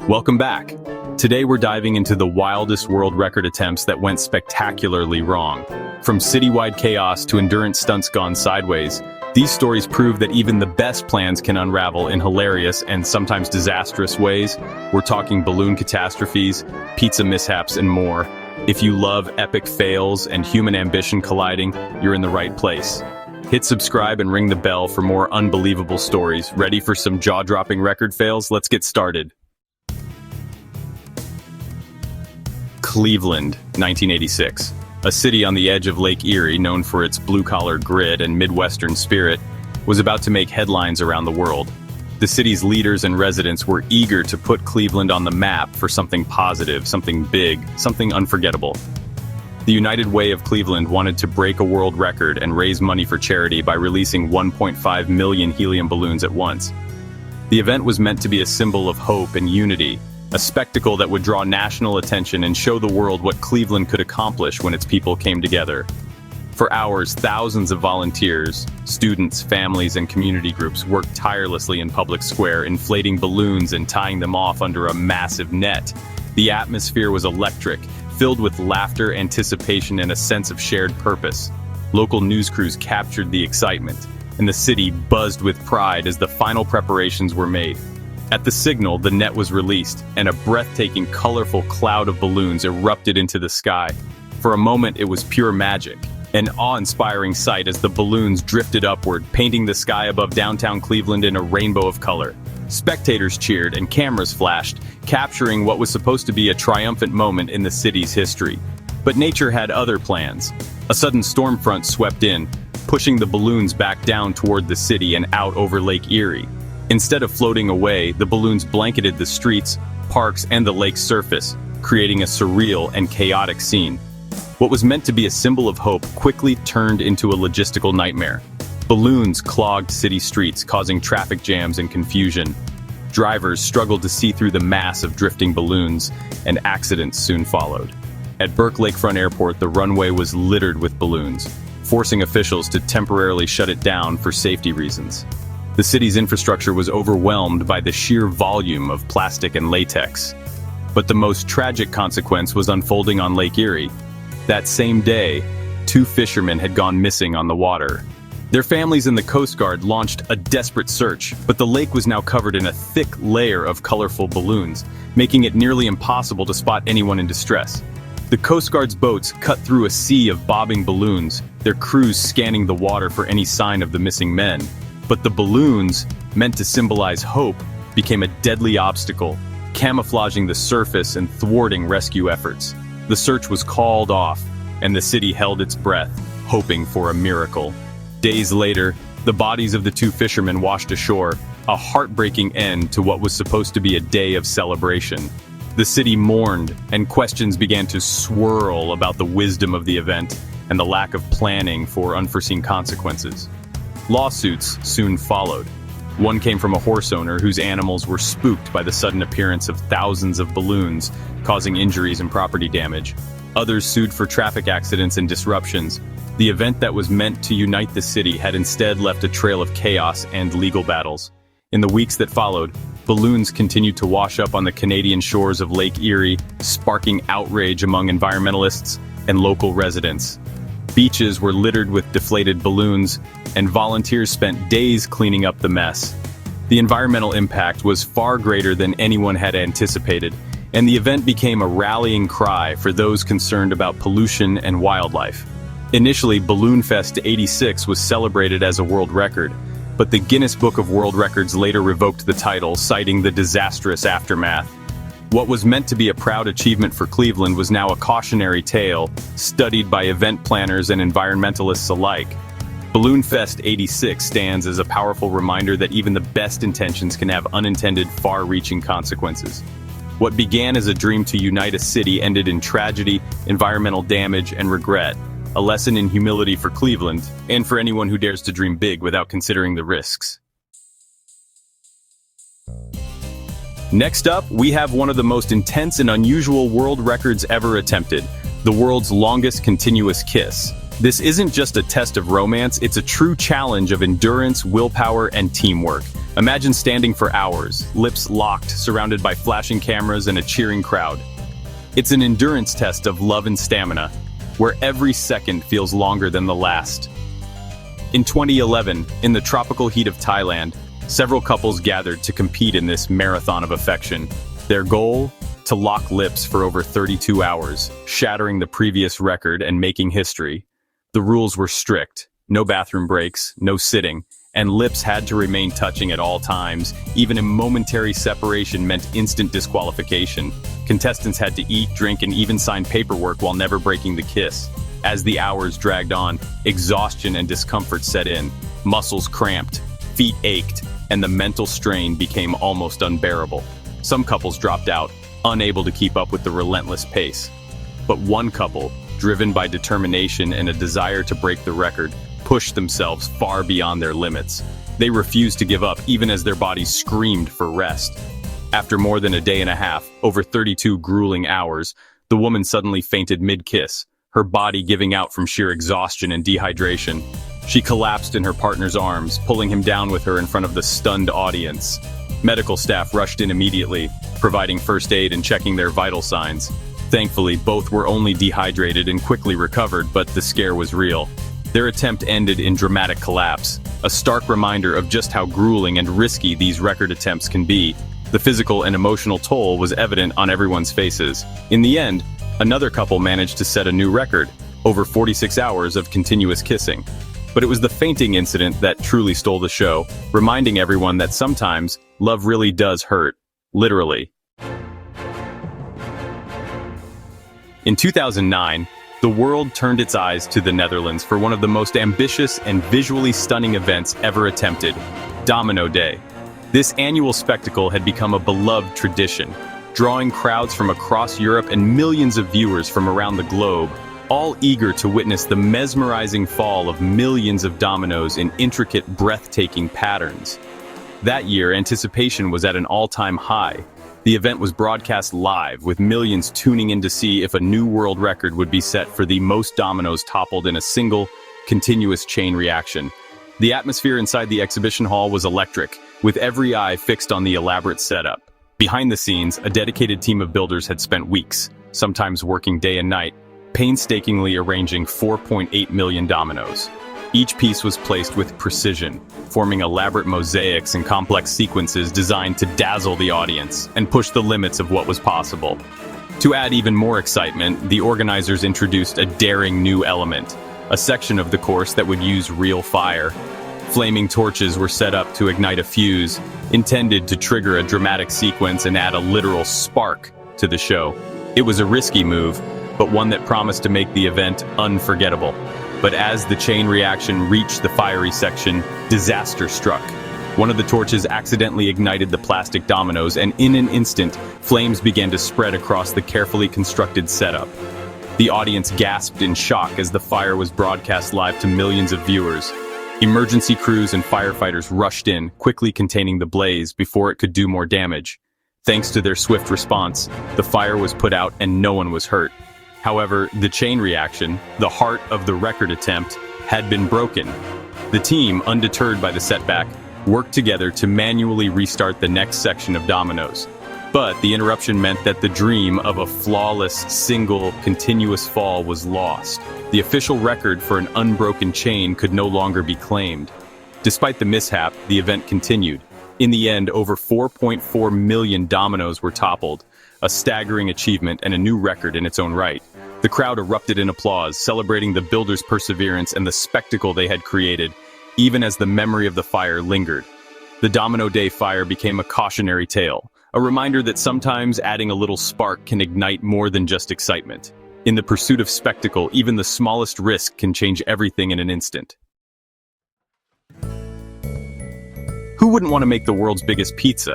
Welcome back. Today we're diving into the wildest world record attempts that went spectacularly wrong. From citywide chaos to endurance stunts gone sideways, these stories prove that even the best plans can unravel in hilarious and sometimes disastrous ways. We're talking balloon catastrophes, pizza mishaps, and more. If you love epic fails and human ambition colliding, you're in the right place. Hit subscribe and ring the bell for more unbelievable stories. Ready for some jaw-dropping record fails? Let's get started. Cleveland, 1986. A city on the edge of Lake Erie, known for its blue-collar grit and Midwestern spirit, was about to make headlines around the world. The city's leaders and residents were eager to put Cleveland on the map for something positive, something big, something unforgettable. The United Way of Cleveland wanted to break a world record and raise money for charity by releasing 1.5 million helium balloons at once. The event was meant to be a symbol of hope and unity, a spectacle that would draw national attention and show the world what Cleveland could accomplish when its people came together. For hours, thousands of volunteers, students, families, and community groups worked tirelessly in public square, inflating balloons and tying them off under a massive net. The atmosphere was electric, filled with laughter, anticipation, and a sense of shared purpose. Local news crews captured the excitement, and the city buzzed with pride as the final preparations were made. At the signal, the net was released, and a breathtaking, colorful cloud of balloons erupted into the sky. For a moment, it was pure magic, an awe-inspiring sight as the balloons drifted upward, painting the sky above downtown Cleveland in a rainbow of color. Spectators cheered and cameras flashed, capturing what was supposed to be a triumphant moment in the city's history. But nature had other plans. A sudden storm front swept in, pushing the balloons back down toward the city and out over Lake Erie. Instead of floating away, the balloons blanketed the streets, parks, and the lake's surface, creating a surreal and chaotic scene. What was meant to be a symbol of hope quickly turned into a logistical nightmare. Balloons clogged city streets, causing traffic jams and confusion. Drivers struggled to see through the mass of drifting balloons, and accidents soon followed. At Burke Lakefront Airport, the runway was littered with balloons, forcing officials to temporarily shut it down for safety reasons. The city's infrastructure was overwhelmed by the sheer volume of plastic and latex. But the most tragic consequence was unfolding on Lake Erie. That same day, 2 fishermen had gone missing on the water. Their families and the Coast Guard launched a desperate search, but the lake was now covered in a thick layer of colorful balloons, making it nearly impossible to spot anyone in distress. The Coast Guard's boats cut through a sea of bobbing balloons, their crews scanning the water for any sign of the missing men. But the balloons, meant to symbolize hope, became a deadly obstacle, camouflaging the surface and thwarting rescue efforts. The search was called off, and the city held its breath, hoping for a miracle. Days later, the bodies of the 2 fishermen washed ashore, a heartbreaking end to what was supposed to be a day of celebration. The city mourned, and questions began to swirl about the wisdom of the event and the lack of planning for unforeseen consequences. Lawsuits soon followed. One came from a horse owner whose animals were spooked by the sudden appearance of thousands of balloons, causing injuries and property damage. Others sued for traffic accidents and disruptions. The event that was meant to unite the city had instead left a trail of chaos and legal battles. In the weeks that followed, balloons continued to wash up on the Canadian shores of Lake Erie, sparking outrage among environmentalists and local residents. Beaches were littered with deflated balloons, and volunteers spent days cleaning up the mess. The environmental impact was far greater than anyone had anticipated, and the event became a rallying cry for those concerned about pollution and wildlife. Initially, Balloon Fest 86 was celebrated as a world record, but the Guinness Book of World Records later revoked the title, citing the disastrous aftermath. What was meant to be a proud achievement for Cleveland was now a cautionary tale, studied by event planners and environmentalists alike. Balloon Fest 86 stands as a powerful reminder that even the best intentions can have unintended, far-reaching consequences. What began as a dream to unite a city ended in tragedy, environmental damage, and regret. A lesson in humility for Cleveland, and for anyone who dares to dream big without considering the risks. Next up, we have one of the most intense and unusual world records ever attempted, the world's longest continuous kiss. This isn't just a test of romance, it's a true challenge of endurance, willpower, and teamwork. Imagine standing for hours, lips locked, surrounded by flashing cameras and a cheering crowd. It's an endurance test of love and stamina, where every second feels longer than the last. In 2011, in the tropical heat of Thailand, several couples gathered to compete in this marathon of affection. Their goal? To lock lips for over 32 hours, shattering the previous record and making history. The rules were strict: no bathroom breaks, no sitting, and lips had to remain touching at all times. Even a momentary separation meant instant disqualification. Contestants had to eat, drink, and even sign paperwork while never breaking the kiss. As the hours dragged on, exhaustion and discomfort set in. Muscles cramped, feet ached, and the mental strain became almost unbearable. Some couples dropped out, unable to keep up with the relentless pace. But one couple, driven by determination and a desire to break the record, pushed themselves far beyond their limits. They refused to give up even as their bodies screamed for rest. After more than a day and a half, over 32 grueling hours, the woman suddenly fainted mid-kiss, her body giving out from sheer exhaustion and dehydration. She collapsed in her partner's arms, pulling him down with her in front of the stunned audience. Medical staff rushed in immediately, providing first aid and checking their vital signs. Thankfully, both were only dehydrated and quickly recovered, but the scare was real. Their attempt ended in dramatic collapse, a stark reminder of just how grueling and risky these record attempts can be. The physical and emotional toll was evident on everyone's faces. In the end, another couple managed to set a new record, over 46 hours of continuous kissing. But it was the fainting incident that truly stole the show, reminding everyone that sometimes love really does hurt, literally. In 2009, the world turned its eyes to the Netherlands for one of the most ambitious and visually stunning events ever attempted, Domino Day. This annual spectacle had become a beloved tradition, drawing crowds from across Europe and millions of viewers from around the globe, all eager to witness the mesmerizing fall of millions of dominoes in intricate, breathtaking patterns. That year, anticipation was at an all-time high. The event was broadcast live, with millions tuning in to see if a new world record would be set for the most dominoes toppled in a single, continuous chain reaction. The atmosphere inside the exhibition hall was electric, with every eye fixed on the elaborate setup. Behind the scenes, a dedicated team of builders had spent weeks, sometimes working day and night, painstakingly arranging 4.8 million dominoes. Each piece was placed with precision, forming elaborate mosaics and complex sequences designed to dazzle the audience and push the limits of what was possible. To add even more excitement, the organizers introduced a daring new element, a section of the course that would use real fire. Flaming torches were set up to ignite a fuse, intended to trigger a dramatic sequence and add a literal spark to the show. It was a risky move, but one that promised to make the event unforgettable. But as the chain reaction reached the fiery section, disaster struck. One of the torches accidentally ignited the plastic dominoes, and in an instant, flames began to spread across the carefully constructed setup. The audience gasped in shock as the fire was broadcast live to millions of viewers. Emergency crews and firefighters rushed in, quickly containing the blaze before it could do more damage. Thanks to their swift response, the fire was put out and no one was hurt. However, the chain reaction, the heart of the record attempt, had been broken. The team, undeterred by the setback, worked together to manually restart the next section of dominoes. But the interruption meant that the dream of a flawless, single, continuous fall was lost. The official record for an unbroken chain could no longer be claimed. Despite the mishap, the event continued. In the end, over 4.4 million dominoes were toppled, a staggering achievement and a new record in its own right. The crowd erupted in applause, celebrating the builders' perseverance and the spectacle they had created, even as the memory of the fire lingered. The Domino Day fire became a cautionary tale, a reminder that sometimes adding a little spark can ignite more than just excitement. In the pursuit of spectacle, even the smallest risk can change everything in an instant. Who wouldn't want to make the world's biggest pizza?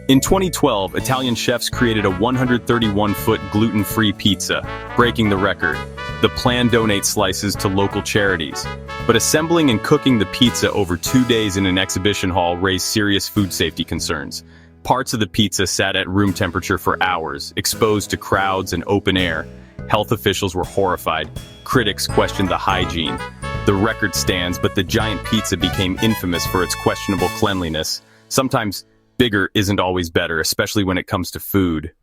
In 2012, Italian chefs created a 131-foot gluten-free pizza, breaking the record. The plan donates slices to local charities. But assembling and cooking the pizza over 2 days in an exhibition hall raised serious food safety concerns. Parts of the pizza sat at room temperature for hours, exposed to crowds and open air. Health officials were horrified. Critics questioned the hygiene. The record stands, but the giant pizza became infamous for its questionable cleanliness. Sometimes bigger isn't always better, especially when it comes to food.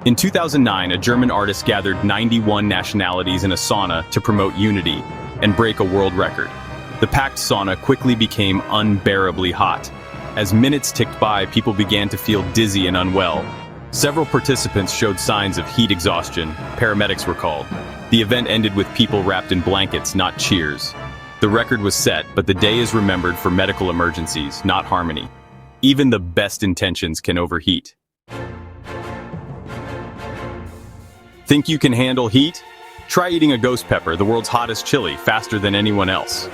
In 2009, a German artist gathered 91 nationalities in a sauna to promote unity and break a world record. The packed sauna quickly became unbearably hot. As minutes ticked by, people began to feel dizzy and unwell. Several participants showed signs of heat exhaustion. Paramedics were called. The event ended with people wrapped in blankets, not cheers. The record was set, but the day is remembered for medical emergencies, not harmony. Even the best intentions can overheat. Think you can handle heat? Try eating a ghost pepper, the world's hottest chili, faster than anyone else.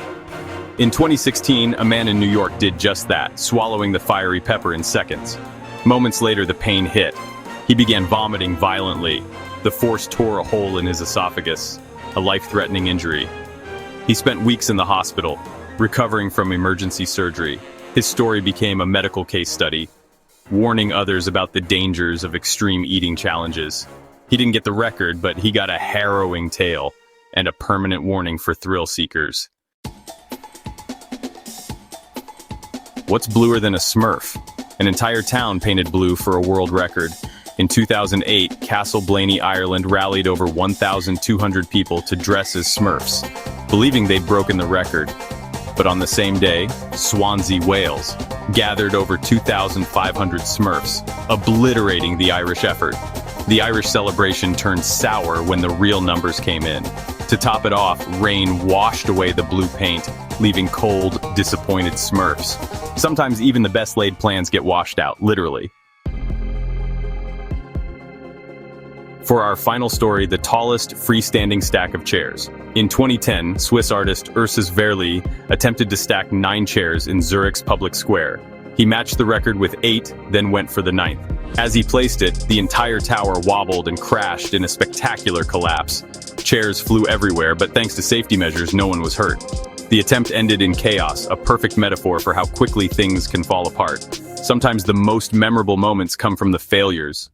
In 2016, a man in New York did just that, swallowing the fiery pepper in seconds. Moments later, the pain hit. He began vomiting violently. The force tore a hole in his esophagus, a life-threatening injury. He spent weeks in the hospital, recovering from emergency surgery. His story became a medical case study, warning others about the dangers of extreme eating challenges. He didn't get the record, but he got a harrowing tale and a permanent warning for thrill seekers. What's bluer than a Smurf? An entire town painted blue for a world record. In 2008, Castle Blaney, Ireland rallied over 1,200 people to dress as Smurfs, believing they'd broken the record. But on the same day, Swansea, Wales, gathered over 2,500 Smurfs, obliterating the Irish effort. The Irish celebration turned sour when the real numbers came in. To top it off, rain washed away the blue paint, leaving cold, disappointed Smurfs. Sometimes even the best laid plans get washed out, literally. For our final story, the tallest freestanding stack of chairs. In 2010, Swiss artist Ursus Verli attempted to stack 9 chairs in Zurich's public square. He matched the record with 8, then went for the 9th. As he placed it, the entire tower wobbled and crashed in a spectacular collapse. Chairs flew everywhere, but thanks to safety measures, no one was hurt. The attempt ended in chaos, a perfect metaphor for how quickly things can fall apart. Sometimes the most memorable moments come from the failures.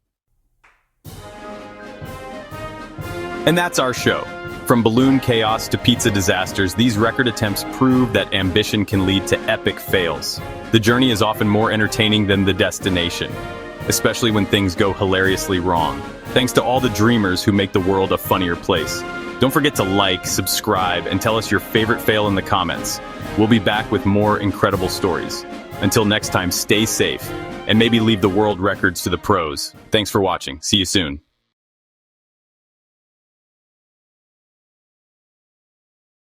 And that's our show. From balloon chaos to pizza disasters, these record attempts prove that ambition can lead to epic fails. The journey is often more entertaining than the destination, especially when things go hilariously wrong. Thanks to all the dreamers who make the world a funnier place. Don't forget to like, subscribe, and tell us your favorite fail in the comments. We'll be back with more incredible stories. Until next time, stay safe, and maybe leave the world records to the pros. Thanks for watching. See you soon.